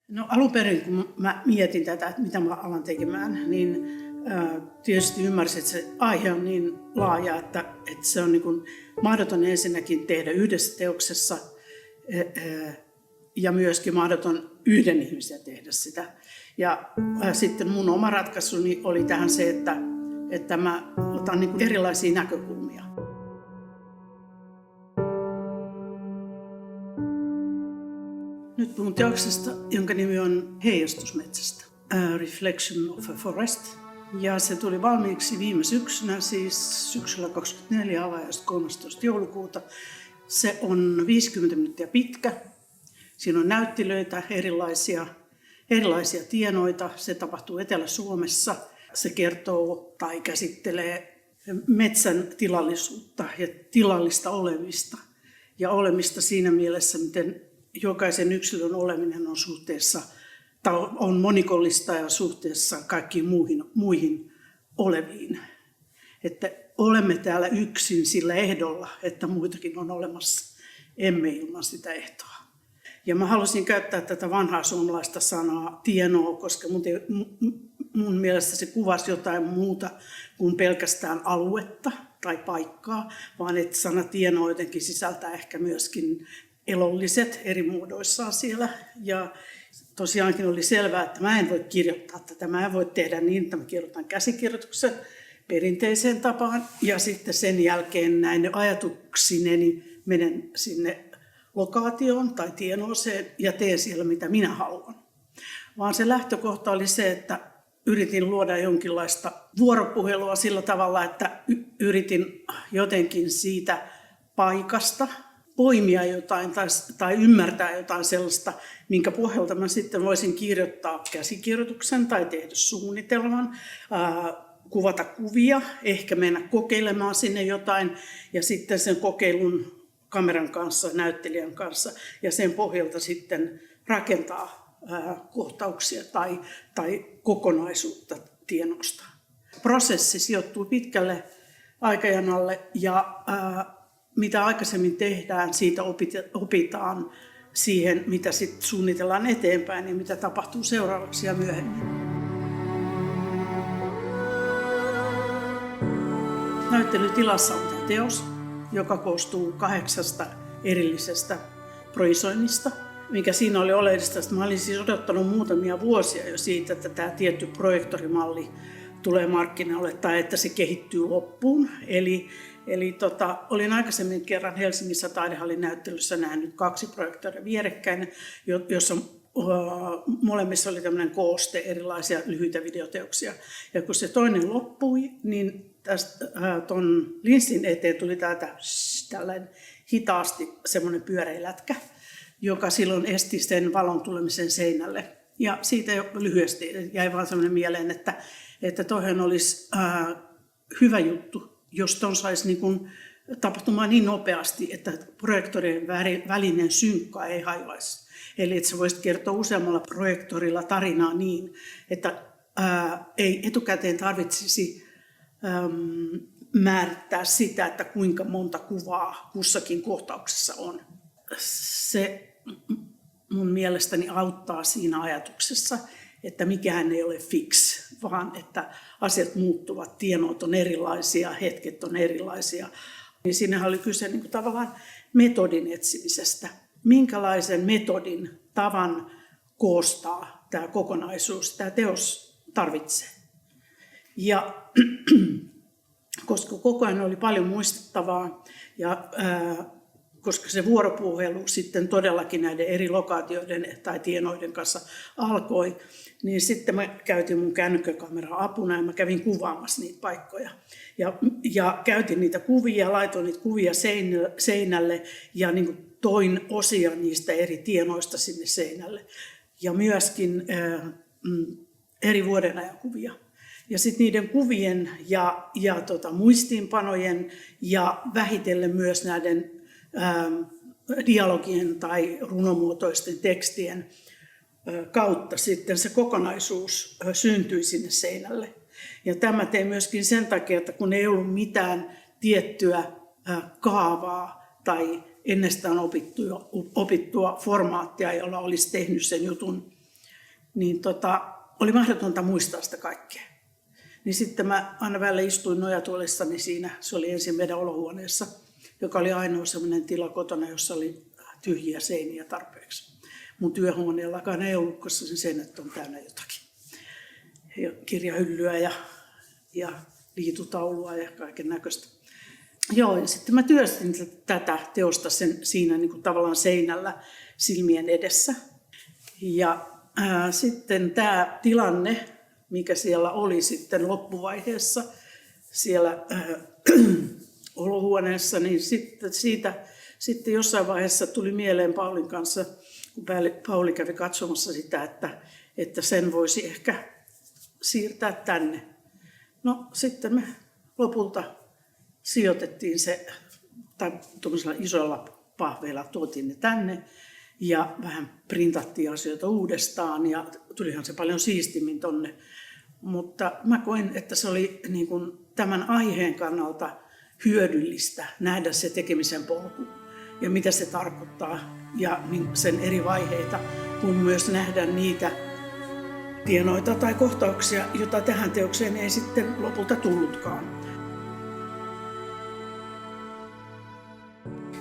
No alun perin, kun mä mietin tätä, että mitä mä alan tekemään, niin tietysti ymmärsin, että se aihe on niin laaja, että se on niin kuin mahdoton ensinnäkin tehdä yhdessä teoksessa ja myöskin mahdoton yhden ihmisen tehdä sitä. Ja sitten mun oma ratkaisuni oli tähän se, että mä otan niin kuin erilaisia näkökulmia. Nyt puhun teoksesta, jonka nimi on Heijastusmetsästä, A Reflection of a Forest. Ja se tuli valmiiksi viime syksynä, siis syksyllä 2024 avajaiset 13. joulukuuta. Se on 50 minuuttia pitkä. Siinä on näyttelyitä, erilaisia tienoita. Se tapahtuu Etelä-Suomessa. Se kertoo tai käsittelee metsän tilallisuutta ja tilallista olemista. Ja olemista siinä mielessä, miten jokaisen yksilön oleminen on suhteessa, on monikollista ja suhteessa kaikkiin muihin oleviin. Että olemme täällä yksin sillä ehdolla, että muitakin on olemassa, emme ilman sitä ehtoa. Ja mä halusin käyttää tätä vanhaa suomalaista sanaa tienoa, koska mun mielestä se kuvasi jotain muuta kuin pelkästään aluetta tai paikkaa, vaan että sana tienoa jotenkin sisältää ehkä myöskin elolliset eri muodoissaan siellä. Ja tosiaankin oli selvää, että mä en voi kirjoittaa tätä. Mä en voi tehdä niin, että mä kirjoitan käsikirjoituksen perinteiseen tapaan. Ja sitten sen jälkeen näin ajatuksineni menen sinne lokaatioon tai tienooseen ja teen siellä, mitä minä haluan. Vaan se lähtökohta oli se, että yritin luoda jonkinlaista vuoropuhelua sillä tavalla, että yritin jotenkin siitä paikasta poimia jotain tai ymmärtää jotain sellaista, minkä pohjalta mä sitten voisin kirjoittaa käsikirjoituksen tai tehdä suunnitelman, kuvata kuvia, ehkä mennä kokeilemaan sinne jotain ja sitten sen kokeilun kameran kanssa, näyttelijän kanssa ja sen pohjalta sitten rakentaa kohtauksia tai kokonaisuutta tienosta. Prosessi sijoittuu pitkälle aikajanalle ja mitä aikaisemmin tehdään, siitä opitaan siihen, mitä sitten suunnitellaan eteenpäin ja mitä tapahtuu seuraavaksi ja myöhemmin. Näyttelytilassa on tämä teos, joka koostuu 8 erillisestä projisoinnista. Mikä siinä oli oleellista, että mä olin siis odottanut muutamia vuosia jo siitä, että tämä tietty projektorimalli tulee markkinoille tai että se kehittyy loppuun. Eli olin aikaisemmin kerran Helsingissä Taidehallin näyttelyssä nähnyt 2 projektoria vierekkäin, jossa molemmissa oli tämmöinen kooste erilaisia lyhyitä videoteoksia. Ja kun se toinen loppui, niin tuon linssin eteen tuli tällainen hitaasti semmoinen pyöreä lätkä, joka silloin esti sen valon tulemisen seinälle. Ja siitä jo lyhyesti jäi vaan semmoinen mieleen, että toihan olisi hyvä juttu, jos ton saisi niin kuin tapahtumaan niin nopeasti, että projektorien välinen synkka ei hajoaisi. Eli että sä voisit kertoa useammalla projektorilla tarinaa niin, että ei etukäteen tarvitsisi määrittää sitä, että kuinka monta kuvaa kussakin kohtauksessa on. Se mun mielestäni auttaa siinä ajatuksessa, että mikään ei ole fix, vaan että asiat muuttuvat, tienot on erilaisia, hetket on erilaisia. Niin siinähän oli kyse niin kuin tavallaan metodin etsimisestä. Minkälaisen metodin, tavan koostaa tämä kokonaisuus, tämä teos tarvitsee. Ja koska koko ajan oli paljon muistettavaa ja koska se vuoropuhelu sitten todellakin näiden eri lokaatioiden tai tienoiden kanssa alkoi, niin sitten mä käytin mun kännykkäkameraa apuna ja mä kävin kuvaamassa niitä paikkoja. Ja käytin niitä kuvia, laitoin niitä kuvia seinälle ja niin kuin toin osia niistä eri tienoista sinne seinälle. Ja myöskin eri vuodenajan kuvia. Ja sitten niiden kuvien ja muistiinpanojen ja vähitellen myös näiden dialogien tai runomuotoisten tekstien kautta sitten se kokonaisuus syntyi sinne seinälle. Ja tämä tein myöskin sen takia, että kun ei ollut mitään tiettyä kaavaa tai ennestään opittua formaattia, jolla olisi tehnyt sen jutun niin oli mahdotonta muistaa sitä kaikkea. Niin sitten mä aina välillä istuin nojatuolissani siinä, se oli ensin meidän olohuoneessa, joka oli ainoa sellainen tila kotona, jossa oli tyhjiä seiniä tarpeeksi. Mun työhuoneellakaan ei ollut, koska sen seinät on täynnä jotakin. Ja kirjahyllyä ja liitutaulua ja kaiken näköistä. Joo, ja sitten mä työstin tätä teosta siinä niin kuin tavallaan seinällä silmien edessä. Ja sitten tämä tilanne, mikä siellä oli sitten loppuvaiheessa siellä olohuoneessa, niin sitten jossain vaiheessa tuli mieleen Paulin kanssa, kun Pauli kävi katsomassa sitä, että sen voisi ehkä siirtää tänne. No sitten me lopulta sijoitettiin se, tai tuollaisilla isoilla pahveilla tuotiin ne tänne ja vähän printattiin asioita uudestaan ja tulihan se paljon siistimmin tonne. Mutta mä koin, että se oli niin kuin tämän aiheen kannalta hyödyllistä nähdä se tekemisen polku ja mitä se tarkoittaa ja sen eri vaiheita, kun myös nähdä niitä tienoita tai kohtauksia, joita tähän teokseen ei sitten lopulta tullutkaan.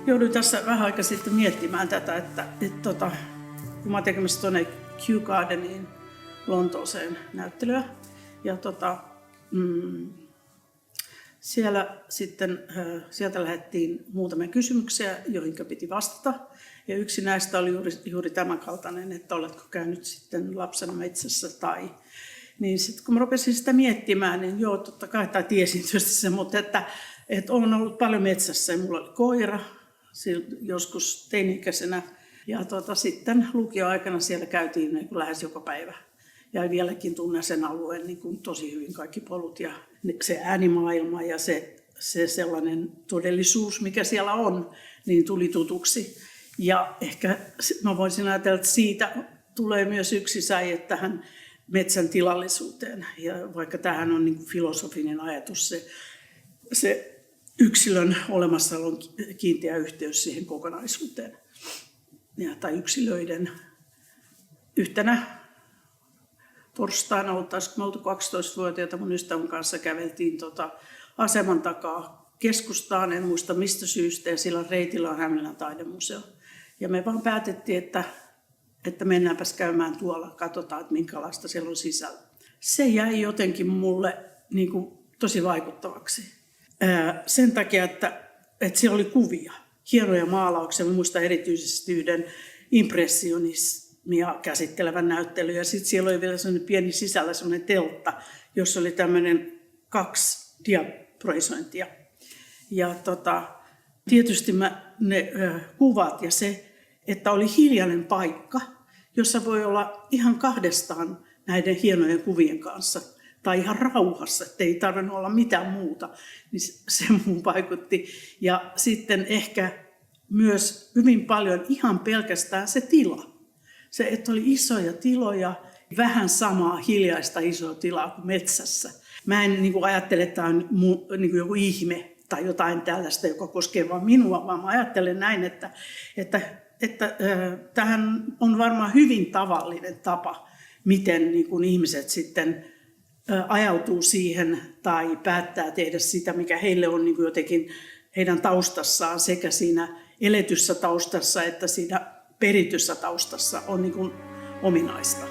Jouduin tässä vähän aikaa sitten miettimään tätä, että kun mä oon tekemässä tuonne Kew Gardeniin Lontooseen näyttelyä, ja sieltä lähdettiin muutamia kysymyksiä, joihin piti vastata. Ja yksi näistä oli juuri tämän kaltainen, että oletko käynyt sitten lapsena metsässä tai... Niin sitten kun mä rupesin sitä miettimään, niin joo, totta kai, tai tiesin tietysti sen, mutta että olen ollut paljon metsässä ja mulla oli koira joskus teini-ikäisenä. Ja sitten lukioaikana siellä käytiin niin kuin lähes joka päivä. Ja vieläkin tunnen sen alueen niin kuin tosi hyvin kaikki polut ja se äänimaailma ja se sellainen todellisuus, mikä siellä on, niin tuli tutuksi. Ja ehkä mä voisin ajatella, että siitä tulee myös yksi säie tähän metsän tilallisuuteen. Ja vaikka tämähän on niin kuin filosofinen ajatus, se yksilön olemassaolon kiinteä yhteys siihen kokonaisuuteen. Tai yksilöiden yhtenä torstaina, oltaisiin me oltu 12-vuotiaita, mun ystävän kanssa käveltiin aseman takaa keskustaan, en muista mistä syystä, ja sillä reitillä on Hämeenlinnan taidemuseo. Ja me vaan päätettiin, että mennäänpäs käymään tuolla, katsotaan, että minkälaista siellä on sisällä. Se jäi jotenkin mulle niin kuin tosi vaikuttavaksi. Sen takia, että siellä oli kuvia, hienoja maalauksia. Mä muistan erityisesti yhden impressionismia käsittelevän näyttelyn. Ja sitten siellä oli vielä sellainen pieni sisällä sellainen teltta, jossa oli tämmöinen 2 diaproisointia. Ja tietysti ne kuvat ja se, että oli hiljainen paikka, jossa voi olla ihan kahdestaan näiden hienojen kuvien kanssa. Tai ihan rauhassa, ettei tarvinnut olla mitään muuta, niin se mun vaikutti. Ja sitten ehkä myös hyvin paljon ihan pelkästään se tila. Se, että oli isoja tiloja, vähän samaa hiljaista isoa tilaa kuin metsässä. Mä en ajattele, että tämä on joku ihme tai jotain tällaista, joka koskee vain minua, vaan mä ajattelen näin, että tämähän on varmaan hyvin tavallinen tapa, miten ihmiset sitten ajautuu siihen tai päättää tehdä sitä, mikä heille on jotenkin heidän taustassaan, sekä siinä eletyssä taustassa että siinä perityssä taustassa on ominaista.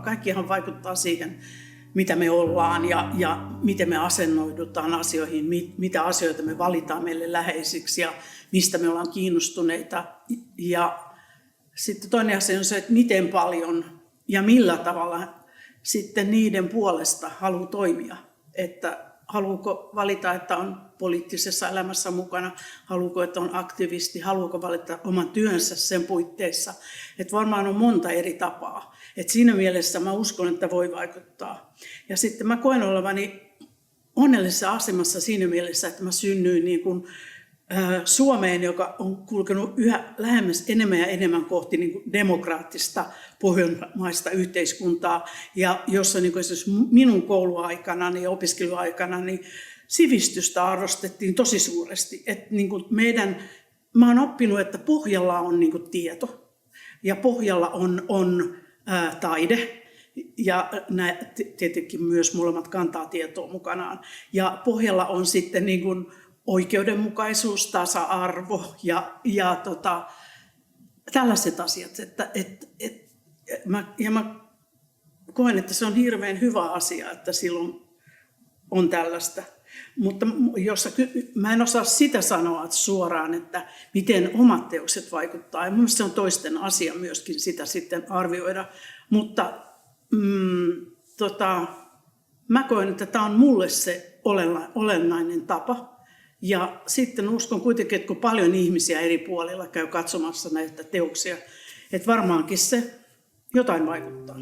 Kaikkihan vaikuttaa siihen, mitä me ollaan ja miten me asennoidutaan asioihin, mitä asioita me valitaan meille läheisiksi ja mistä me ollaan kiinnostuneita. Ja sitten toinen asia on se, että miten paljon ja millä tavalla sitten niiden puolesta haluaa toimia. Että haluuko valita, että on poliittisessa elämässä mukana, haluuko, että on aktivisti, haluuko valita oman työnsä sen puitteissa. Että varmaan on monta eri tapaa. Et siinä mielessä mä uskon, että voi vaikuttaa. Ja sitten mä koen olevani onnellisessa asemassa siinä mielessä, että mä synnyin Suomeen, joka on kulkenut yhä lähemmäs enemmän ja enemmän kohti demokraattista pohjoismaista yhteiskuntaa. Ja jossa esimerkiksi minun kouluaikanani ja opiskeluaikanani sivistystä arvostettiin tosi suuresti. Että niin kuin mä oon oppinut, että pohjalla on niin kuin tieto ja pohjalla on taide. Ja tietenkin myös molemmat kantaa tietoa mukanaan. Ja pohjalla on sitten niin kuin oikeudenmukaisuus, tasa-arvo ja tällaiset asiat. Mä koen, että se on hirveän hyvä asia, että silloin on tällaista. Mutta mä en osaa sitä sanoa suoraan, että miten omat teokset vaikuttaa. Ja mielestäni se on toisten asia myöskin sitä sitten arvioida. Mutta mä koen, että tämä on mulle se olennainen tapa. Ja sitten uskon kuitenkin, että kun paljon ihmisiä eri puolilla käy katsomassa näitä teoksia, että varmaankin se jotain vaikuttaa.